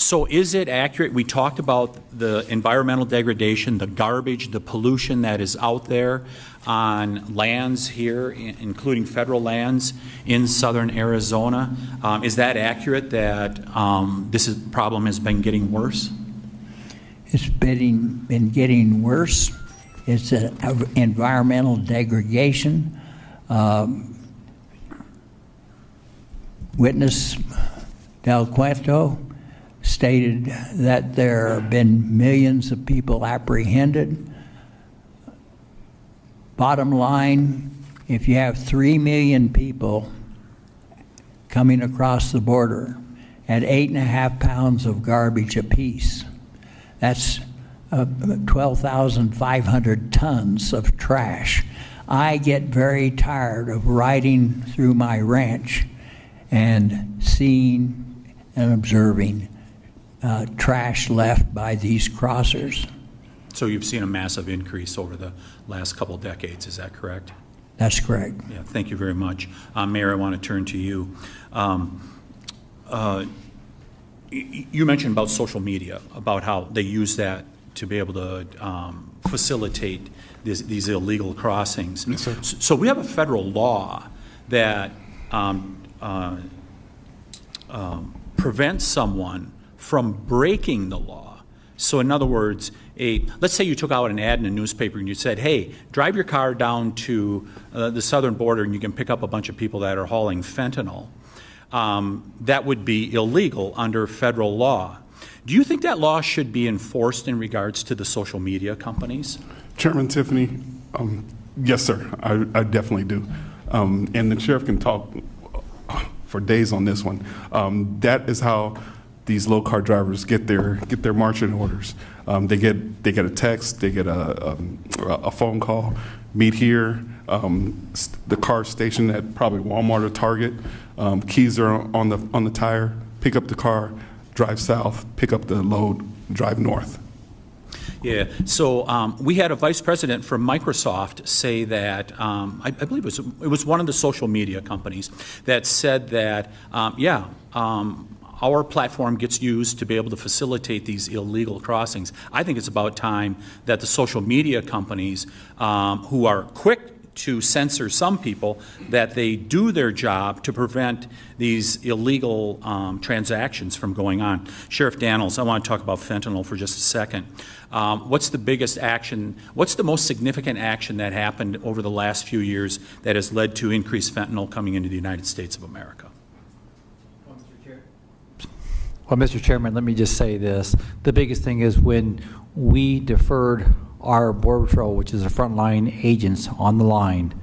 So is it accurate? We talked about the environmental degradation, the garbage, the pollution that is out there on lands here, including federal lands in southern Arizona. Is that accurate that this problem has been getting worse? It's been getting worse. It's an environmental degradation. Witness Del Cueto stated that there have been millions of people apprehended. Bottom line, if you have 3 million people coming across the border at 8.5 pounds of garbage apiece, that's 12,500 tons of trash. I get very tired of riding through my ranch and seeing and observing trash left by these crossers. So you've seen a massive increase over the last couple decades, is that correct? That's correct. Yeah, thank you very much. Mayor, I want to turn to you. You mentioned about social media, about how they use that to be able to facilitate these illegal crossings. Yes, sir. So we have a federal law that prevents someone from breaking the law. So in other words, let's say you took out an ad in a newspaper and you said, hey, drive your car down to the southern border and you can pick up a bunch of people that are hauling fentanyl. That would be illegal under federal law. Do you think that law should be enforced in regards to the social media companies? Chairman Tiffany, yes, sir, I definitely do. And the sheriff can talk for days on this one. That is how these low car drivers get their marching orders. They get a text, they get a phone call, meet here, the car station at probably Walmart or Target. Keys are on the tire. Pick up the car, drive south. Pick up the load, drive north. Yeah, so we had a vice president from Microsoft say that, I believe it was one of the social media companies that said that, our platform gets used to be able to facilitate these illegal crossings. I think it's about time that the social media companies, who are quick to censor some people, that they do their job to prevent these illegal transactions from going on. Sheriff Daniels, I want to talk about fentanyl for just a second. What's the biggest action, what's the most significant action that happened over the last few years that has led to increased fentanyl coming into the United States of America? Well, Mr. Chairman, let me just say this. The biggest thing is when we deferred our Border Patrol, which is the frontline agents on the line,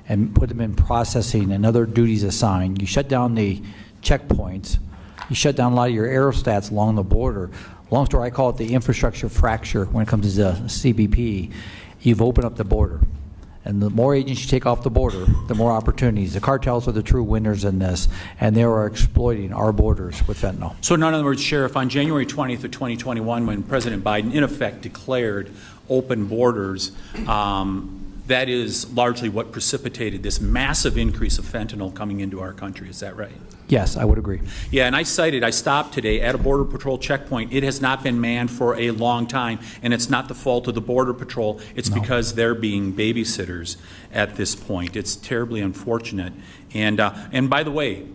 and put them in processing and other duties assigned. You shut down the checkpoints. You shut down a lot of your aerostats along the border. Long story, I call it the infrastructure fracture when it comes to the CBP. You've opened up the border. And the more agents you take off the border, the more opportunities. The cartels are the true winners in this, and they are exploiting our borders with fentanyl. So in other words, Sheriff, on January 20th of 2021, when President Biden in effect declared open borders, that is largely what precipitated this massive increase of fentanyl coming into our country. Is that right? Yes, I would agree. Yeah, and I stopped today at a Border Patrol checkpoint. It has not been manned for a long time, and it's not the fault of the Border Patrol. It's because they're being babysitters at this point. It's terribly unfortunate. And by the way,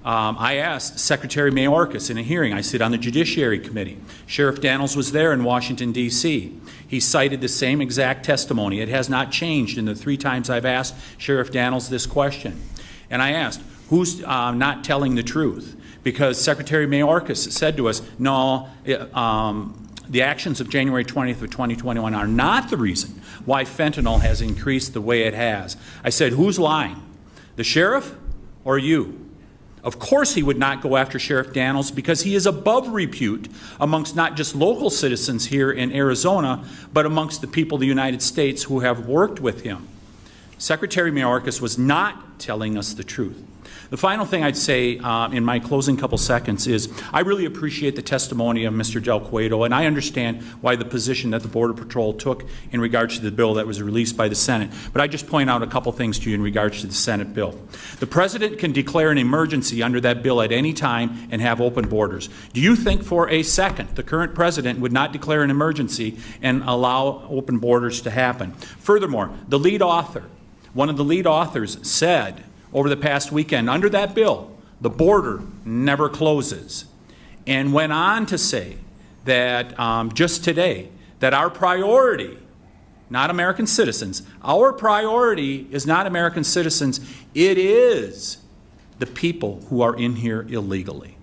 I asked Secretary Mayorkas in a hearing. I sit on the Judiciary Committee. Sheriff Daniels was there in Washington, D.C. He cited the same exact testimony. It has not changed in the 3 times I've asked Sheriff Daniels this question. And I asked, who's not telling the truth? Because Secretary Mayorkas said to us, no, the actions of January 20th of 2021 are not the reason why fentanyl has increased the way it has. I said, who's lying? The sheriff or you? Of course he would not go after Sheriff Daniels because he is above repute amongst not just local citizens here in Arizona, but amongst the people of the United States who have worked with him. Secretary Mayorkas was not telling us the truth. The final thing I'd say in my closing couple seconds is I really appreciate the testimony of Mr. Del Cueto, and I understand why the position that the Border Patrol took in regards to the bill that was released by the Senate. But I just point out a couple things to you in regards to the Senate bill. The President can declare an emergency under that bill at any time and have open borders. Do you think for a second the current President would not declare an emergency and allow open borders to happen? Furthermore, the lead author, one of the lead authors said over the past weekend, under that bill, the border never closes, and went on to say that just today, that our priority, not American citizens, our priority is not American citizens, it is the people who are in here illegally.